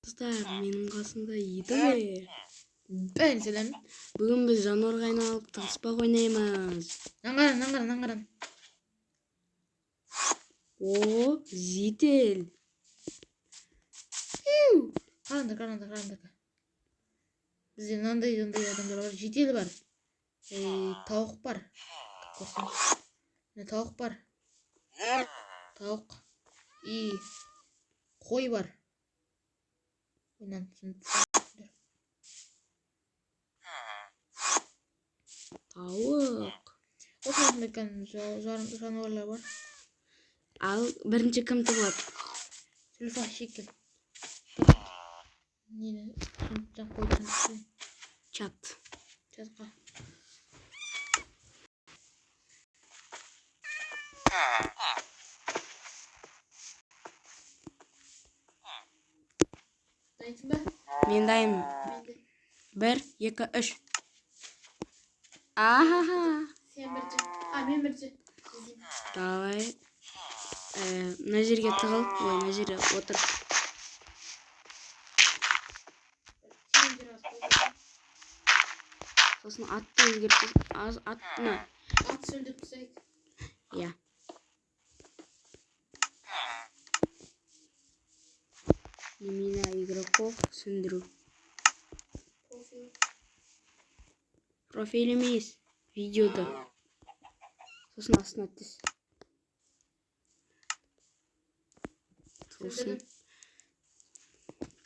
Kızlar benim kasımda iyiydi be. Ben selam. Bugün biz жануарға айналып тығыспақ ойнаймыз. Наңғаран. О, зител. Қараңдар. Бізде мынандай адамдар бар. Жедел бар. Тауық бар. Тауық бар. Тауық. И қой бар. Тауық. Осындай жануарлар бар. Ал бірінші кім тығылады? Телефон шекел. Нені? Шынттан қойдың. Чатқа. Дайынсың ба? Мен дайынмын. 1, 2, 3. Ахаха. Сен бірінші. Мен бірінші. Давай. Мына жерге тығыл. Ой, мына жерге отыр. Сосын атты өзгертіп, аттыны. Ат сөндіріп тастайық. Иә. Имена игроков сөндіру. Профиль емес, видеода. Сосын астына түс. Сосын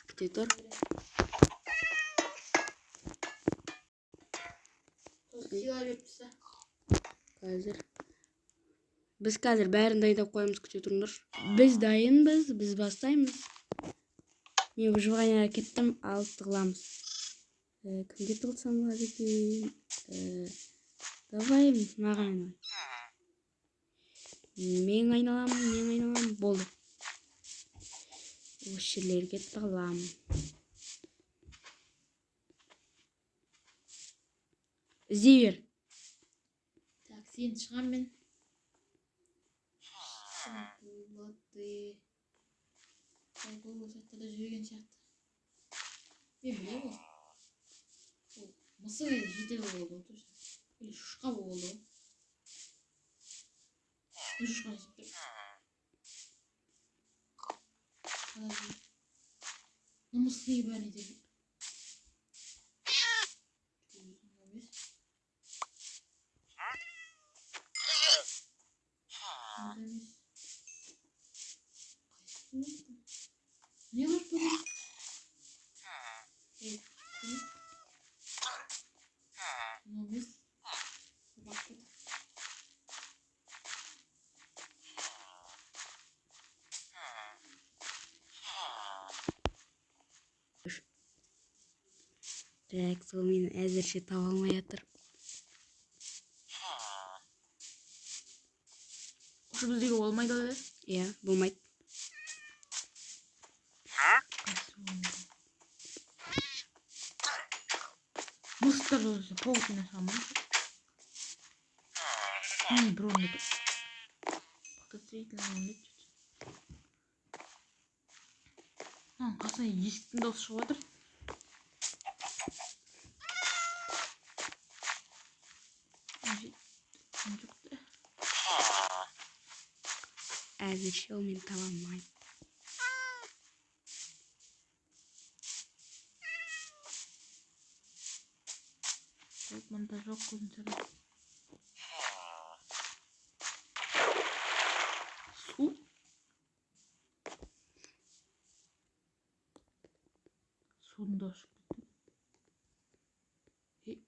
күте тұр. Біз қазір бәрін дайындап қоямыз, күте тұрыңдар. Біз дайынбыз, біз бастаймыз. Мен выживанияға кеттім, алып тығыламыз. Кімге тығылсам болады екен? Давай, маған айналайын. Мен айналамын, болды. Осы жерлерге тығыламын. Іздей бер. Так, сен шығам мен. Бұл сәттіде жүрген сияқты. Мен білем ол. Мысық жедел болды. Или шұшқа болды. Шұшқа жеп тұр. Мысық бәріне де. Не var burada? Evet. Biz baktık. Так, сол мені әзірше таба алмай жатыр. Осы біздегі болмайды ғой? Иә, болмайды. Мысықтар болса паутина шамы. Бір орында тұр. Подозрительно ойнайды. Қасына есіктің дауысы шығып жатыр. Әзірше ол мені таба алмайды. Мұнда жоқ көзін. Су? Суында шығып кетті.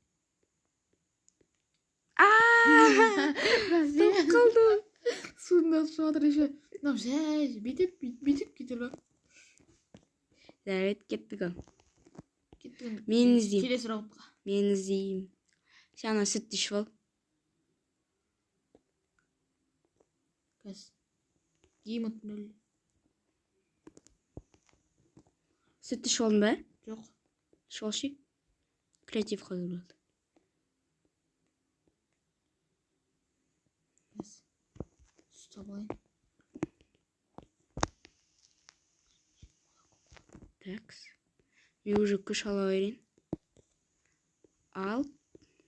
Топ қалдым. Суында шығып жатыр еще. Мынау жай бүйтіп кетер ба? Жарайды, кеттік ол. Мен іздеймін. Келесі раундқа. Мен іздеймін. Сен ана сүтті ішіп ал. Кәз. Геймот 0. Сүтті ішіп алдың ба? Жоқ. Ішіп алшы. Креатив қазір болды. Кәз. Сүт алайын. Так. Мен уже күш ала берейін. Ал.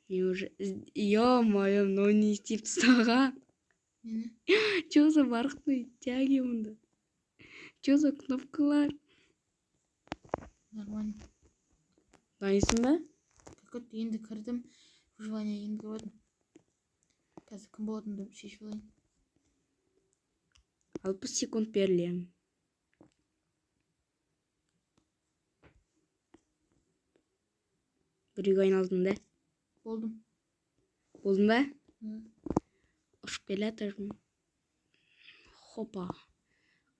Мен уже... Ё-моё, мынау не істеп тастаған? Нені? Чё за барқытный тяги мұнда? Чё за кнопкалар? Нормально. Дайынсың ба? Как енді кірдім. Выживание енді кірдім. Қазір кім болатынымды шешіп алайын. 60 секунд берілемін. Бір үйге айналдың да? Болдым. Болдың ба? Hı. Ұшып келе жатырмын. Хопа.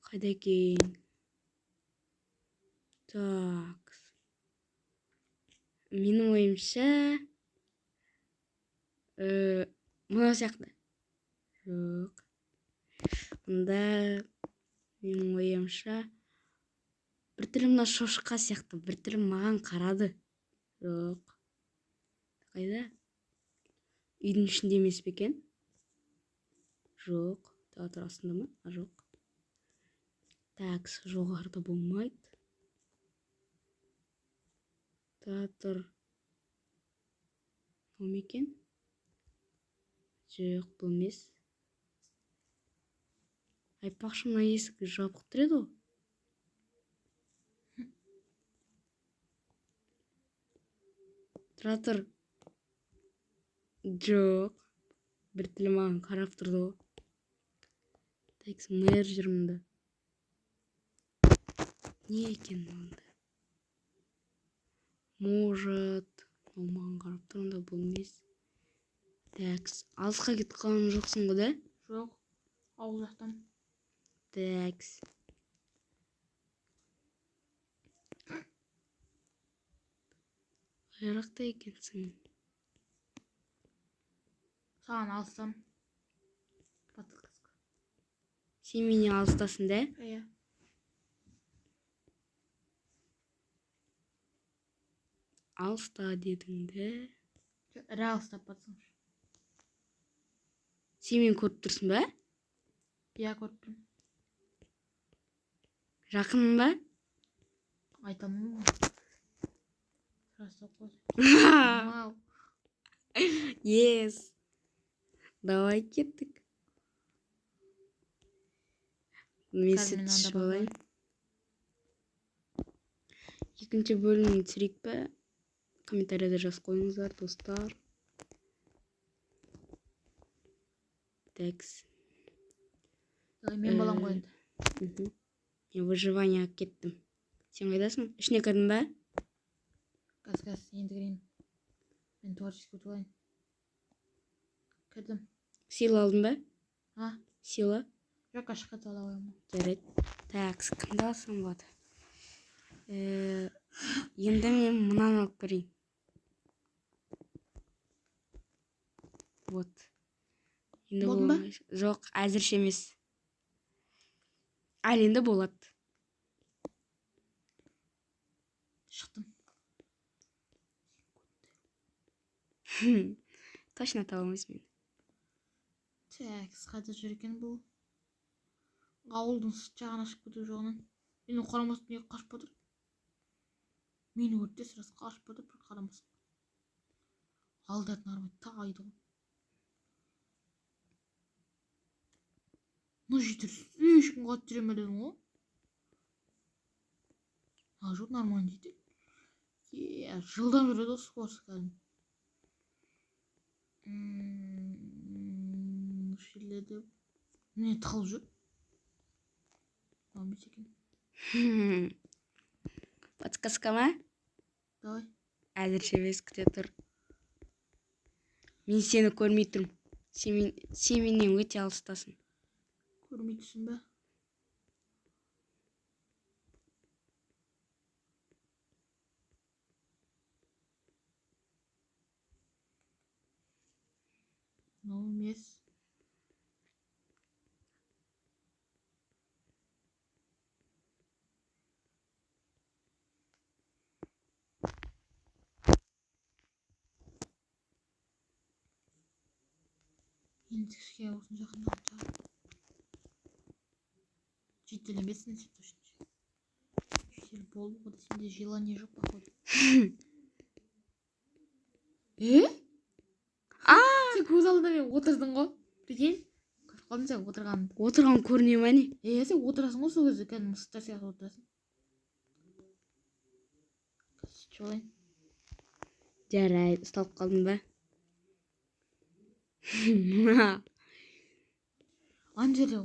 Қайда екен? Так. Менің ойымша... Мынау сияқты. Жоқ. Мұнда... Менің ойымша... Бір тілі мына шошқа сияқты. Бір тілі маған қарады. Жоқ. Қайда? Үйдің ішінде емес пе екен? Жоқ. Театр астында ма? Жоқ. Так, жоғарыда болмайды. Театр... Ол ме екен? Жоқ, бұл емес. Айтпақшы, мына есік жабық тұр еді ғой. Тұра тұр. Жоқ. Бір тілі маған қарап тұрды ғой. Так, мэр жүр мұнда. Не екен мұнда? Может... Ол маған қарап тұрғанда бұл емес. Так, алысқа кетіп қалған жоқсың ғой да? Жоқ. Ауыл жақтан. Так. Қай жақта екенсің? Саған алсам. Подсказка. Сен менен алыстасың да? Иә. Алыста дедің де. Ірі алыстап батсаңшы. Сен мені көріп тұрсың ба? Иә, көріп тұрмын. Жақының ба? Айтамын ғой. Сұрастап қойсын. Вау. Yes. Давай кеттік. Мен Қазір мен сүт анда ішіп алайын. бармаймын. Екінші бөлімін түсірейік пе? Комментарияда жазып қойыңыздар, достар. Такс. Мен балам ғой енді. Мен выживанияға кеттім. Сен қайдасың? Ішіне кірдің ба? Қазір енді кірейін. Мен творческий ұтып алайын. Кірдім. Сила алдың ба? А? Сила? Жоқ, ашыққа тала қоямын. Жарайды. Такс, кімді алсам болады? Енді мен мынаны алып көрейін. Вот. Болды ма? Жоқ, әзірше емес. Әлі болады. Шықтым. Точно таба алмайсың мені. Так, қайда жүр екен бұл? Ауылдың сырт жағын ашып кету жағынан. Мені қарамасын неге қашып отыр? Мені өртте сырасы қашып отыр, бір қарамасын. Алдатын армай тағайды ғой. Мұны жетір ешкім қат жүре ме дедің ғой? Жоқ, нормально жетір. Жылдам жүреді осы қорсы кәдім. Шеледі. Мені тығылып жүр. Алмайсы екен. Подсказка ма? Давай. Әзірше емес, күте тұр. Мен сені көрмей тұрмын. Сен менен өте алыстасың. Көрмей тұрсың ба? Мынау емес. Енді кішке осыны жақындап жатыр. Жетелемесін сен точно. болды ғой, сенде желание жоқ походу. Сен көз алдында мен отырдың ғой. Прикинь? Көріп қалдың сен отырғаныңды. Отырған көріне ма не? Сен отырасың ғой сол кезде, кәдімгі мысықтар сияқты отырасың. Сөйтіп алайын. Жарайды, ұсталып қалдың ба? Ана жерде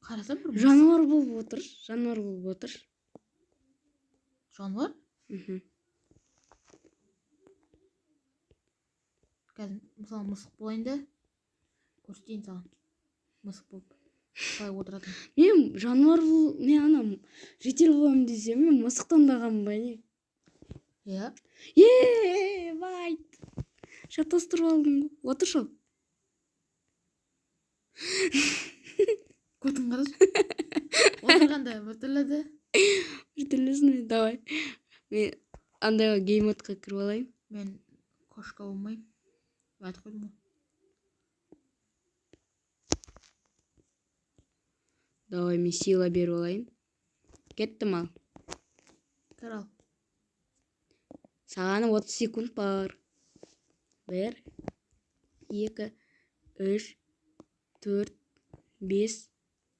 қарасам бір Жануар болып отыр. Жануар болып отыр. жануар. Мхм. Қазір мысалы мысық болайын да көрсетейін саған. Мысық болып қалай отыратын. Мен жануар мен ана житель боламын десем, мен мысықтандағанмын ба не? Иә. Байт. Шатастырып алдың. Отыр шол. Көрдің қарашы. Отырғанда біртүрлі. Біртүрлісің, давай. Мен андайға геймодқа кіріп алайын. Мен кошка болмаймын. Айтып қойдым ғой. Давай, мен сила беріп алайын. Кеттім ал. Кір ал. Саған 30 секунд бар. 1, 2, 3, 4, 5,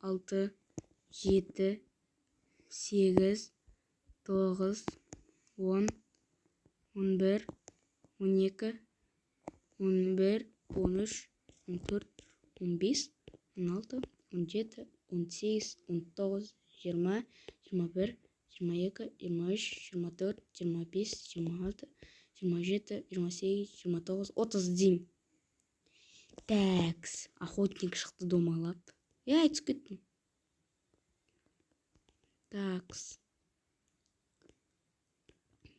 6, 7, 8, 9, 10, 11, 12, 11, 13, 14, 15, 16, 17, 18, 19, 20, 21, 22, 23, 24, 25, 26, 27, 28, 29, 30 деймін. Такс, охотник шықты домалап. Айтып кеттім. Такс.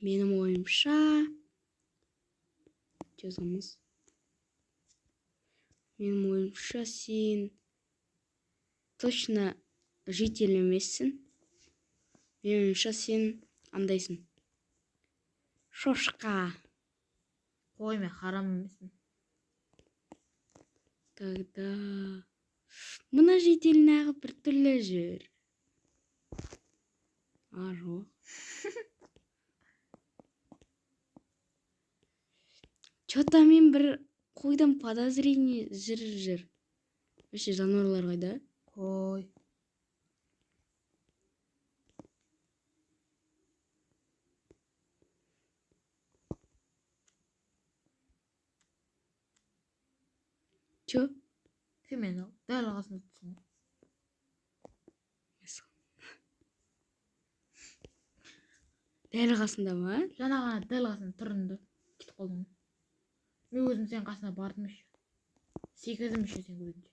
Менің ойымша жазамыз. Менің ойымша сен точно житель емессің. Менің ойымша сен андайсың. Шошқа. Қой, мен харам емеспін. Тогда мына житель нағып бір түрлі жүр. Жоқ. Чё-то мен бір қойдан подозрение жүр. Вообще жануарлар қайда? Қой. Чё? Сен мені дәл қасында тұрсың ғой. Дәл қасында ма? Жаңа ғана дәл қасында тұрдың да кетіп қалдың. Мен өзім сен қасына бардым еще. Секірдім еще сен көргенше.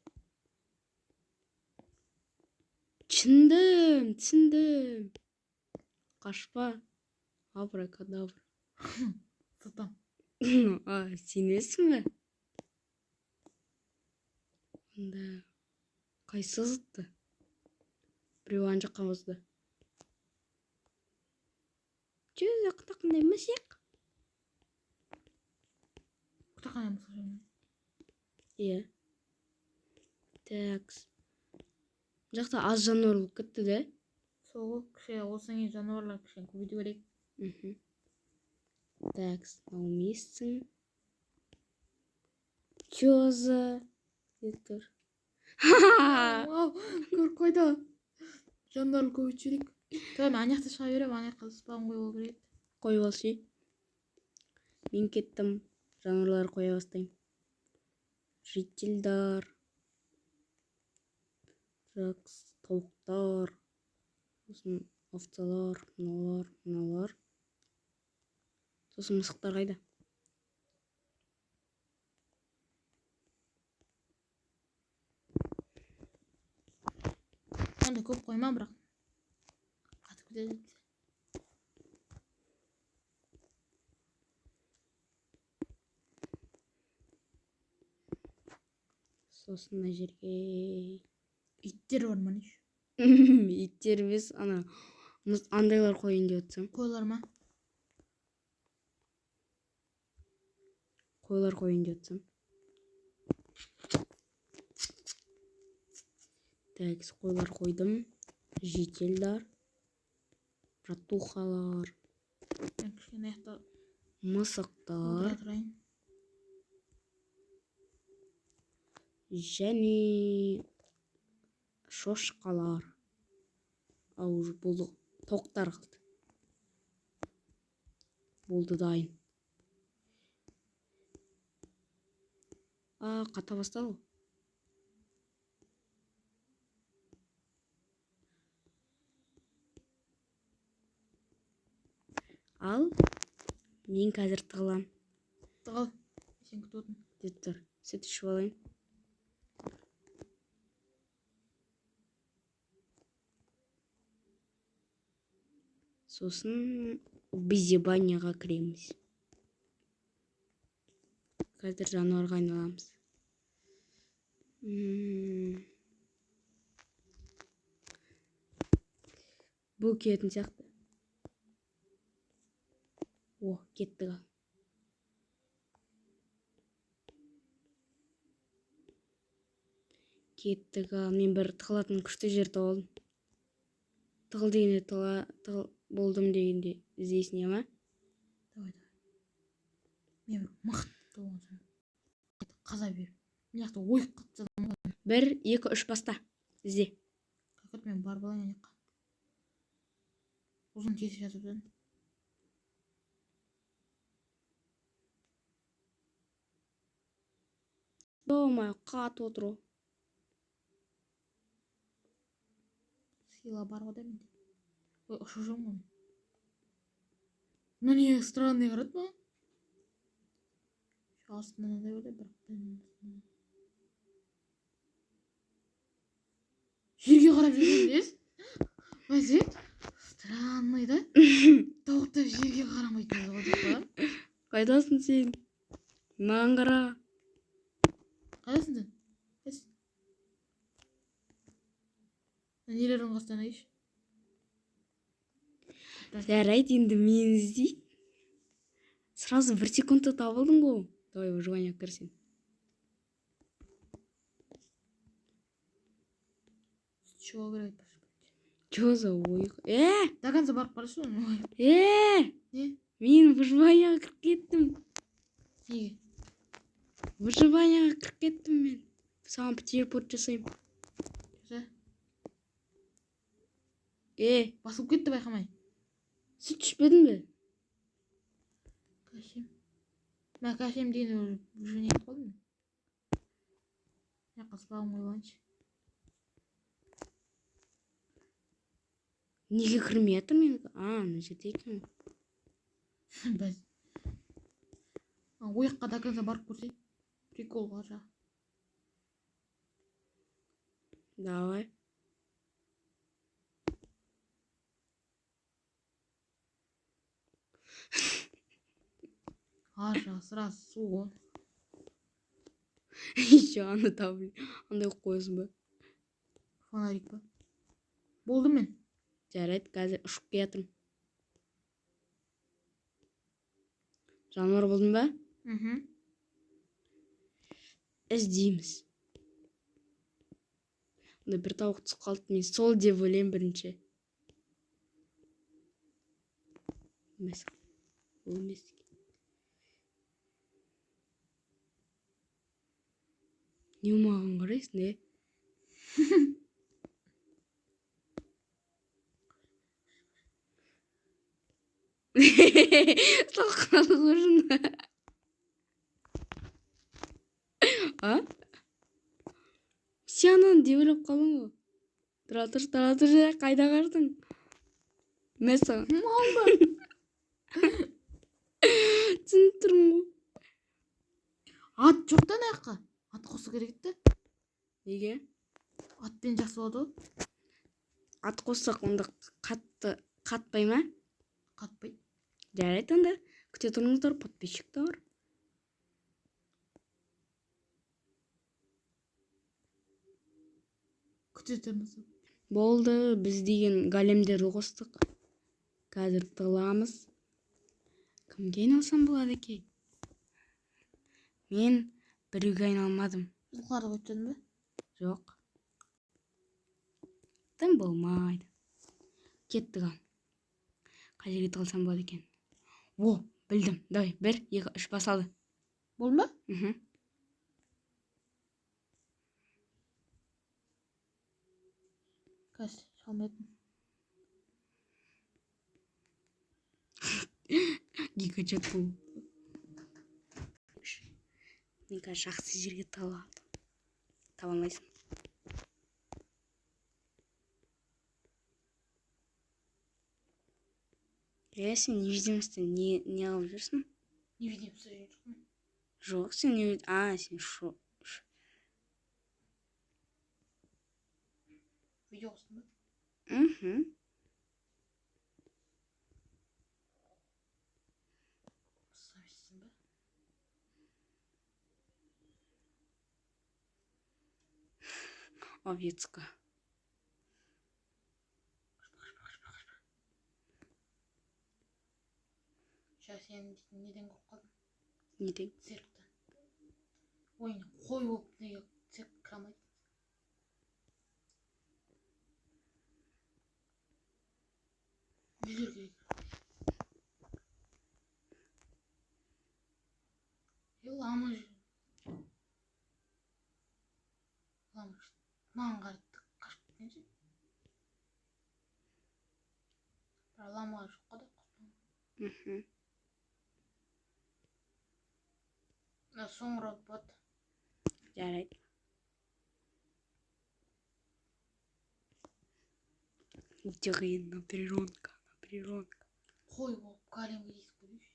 Түсіндім. Қашпа. Абракадабра. Сатам. Сенесің бе? Онда қайсы зытты? Біреу ан жаққа бозды. Жүз қандай мысық? Құтақандай мысық жайын. Иә. Такс. Жақта аз жануар болып кетті де. Сол кіші осыдан кейін жануарлар кішкене көбейту керек. Такс, науместің. Чё за... Дектор. Көріп қойды. Жануарлар көбейту керек. Тұра, мен ана жақта шыға берем, ана жаққа спам қойып алу керек. Қойып алшы. Мен кеттім. Жануарлар қоя бастаймын. Жительдар. Такс, тауықтар. Сосын овцалар, мыналар. Сосын мысықтар қайда? Онда көп қойма, бірақ қатып кетеді. Сосын мына жерге Иттер бар ма не? иттер емес, андайлар қойын деп отырсам. Қойлар ма? Қойлар қойын деп отырсам. Такс, қойлар қойдым. Жителдар. Братухалар, Мен кішкене аяқта мысықтар отыра тұрайын. және шошқалар. Ау, болды. Тоқтар қалды. Болды дайын. Қата бастады. Ал мен қазір тығылам. Тығыл. Сен күтіп отырмын. Деді тұр. Сүт ішіп алайын. Сосын бизибанияға кіреміз. Қазір жануарға айналамыз. Бұл келетін сияқты. О, кеттік ал. Кеттік ал. Мен бір тығылатын күшті жер тауылдым. Тығыл дегенде тығыл болдым дегенде іздейсің, ема? Давай. Мен бір мықты болған. Қаза бер. Мен жақта ойық қылып жатырмын. 1, 2, 3 баста. Ізде. Какой мен бар болайын аяққа. Ұзын тесіп жатып едім. Болмай қатып отыру. Сила бар ғой да менде. Ой, ұшып жүрмін ғой. Міне странный қарады ма? Астында мынандай болды, бірақ жерге қарап жүргенбіз. Бәсе, странный да. Тоқтап жерге қарамайтын болды. Қайдасың сен? Маған қара. Қайдасың сен? Қайсың? Нелердің қастан айш? Жарайды, енді мен іздейді. Сразу 1 секундта табылдың ғой. Давай выживание кірсен. Чего говорить? Чё за ойық? До конца барып қарашы. Не? Мен выживанияға кіріп кеттім. Неге? Выживанияға кіріп кеттім мен. Саған телепорт жасаймын. Жаса. Басылып кетті байқамай. Сүт ішпедің бе? Кәшем. Мен кәшем дейін уже не қылдым. Я қаспағым ойланшы. Неге кірмей жатыр мен? Мына жерде екен. Бәс. Ойыққа до конца барып көрсей. Приколға жа. Давай. Аша, сразу суға. Еще аны табыль. Андай қойсын ба? Фонарик ба? Болды мен. Жарайды, қазір ұшып келатырмын. Жануар болдың ба? Іздейміз. Бір тауық түсіп қалды. Мен сол деп ойлаймын бірінші. Ол емес. Не маған қарайсың, не? Сол қалық ұрын. Сен ананы деп ойлап қалың ғой. Тұра тұр, қайда қаштың? Мәсі. Малда. Түсініп тұрмын ғой. Ат жоқтан аяққа. Ат қосы керек етті. Неге? Атпен жақсы болады ғой. Ат қоссақ онда қатпай ма? Қатпай. Жарайды онда. Күте тұрыңыздар, подписчик та бар. Күте тұрыңыз. Болды, біз деген големдерді қостық. Қазір тығыламыз. Кімге айналсам болады екен? Мен біреуге айналмадым. Бұлқарды қойттың ба? Жоқ. Тым болмайды. Кеттік ал. Қай жерге тығылсам болады екен? О, білдім. Давай, 1, 2, 3 басалды. Болды ма? Қазір салмайтын. Гигачат бұл. Мен қазір жақсы жерге тығылып алдым. Таба алмайсың. Сен невидимостьтен не алып жүрсің? Невидимость жүрсің. Жоқ, сен сен шо. Видео қостың ба? Совестсің ба? Овецка. Сейчас сен неден қорқып қалдым? Неден? Цирктен. Ой, қой болып неге цирк кірамайды? Нелер керек? Лама жүр. Лама жүр. Маған қаратты қашып кеткенше. Бірақ ламаға жоққа да құтылмады. Соңырақ болады. Жарайды. Өте қиын, напряженка. Қой болып кәлемге дейсіп көрейші.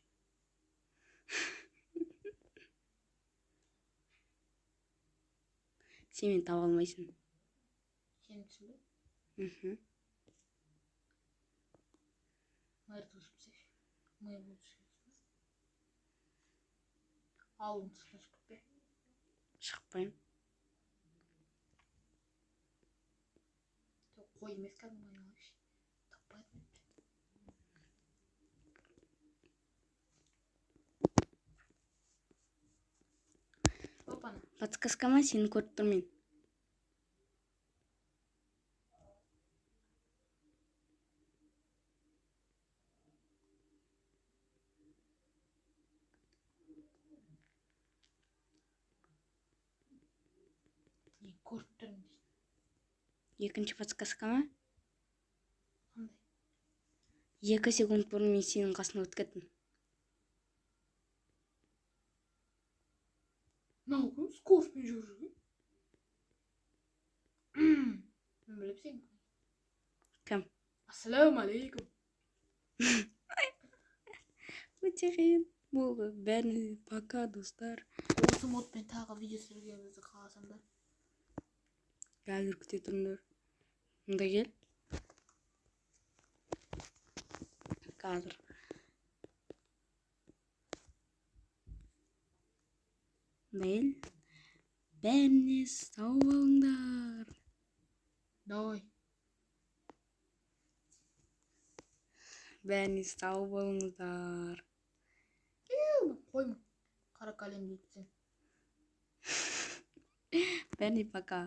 Сен мені таба алмайсың. Сенімсің бе? Мэрді өшіпсеш. Мэр болып шығасың. Алдың сыртына шығып бе? Шықпайым. Қой емес кәдімгі айналайшы. Таппайды. Опана. Подсказкама сені көріп тұрмын. Не көріп тұрмын дейсің? Екінші подсказкама? Қандай? 2 секунд бұрын мен сенің қасына өтіп кеттім. Мынау кім? Скофпен жүрген? Мен біліп сен. Кім? Ассалаумалейкум. Өте қиын. Болды. Бәріне пока, достар. Осы модпен тағы видео түсіргенімізді қаласам да. Қазір күте тұрыңдар. Мұнда кел. Қазір. Мейл. Бәріне сау болыңдар. Давай. Бәріне сау болыңыздар. Қойма. Қара кәлем дейді сен. Бәріне пока.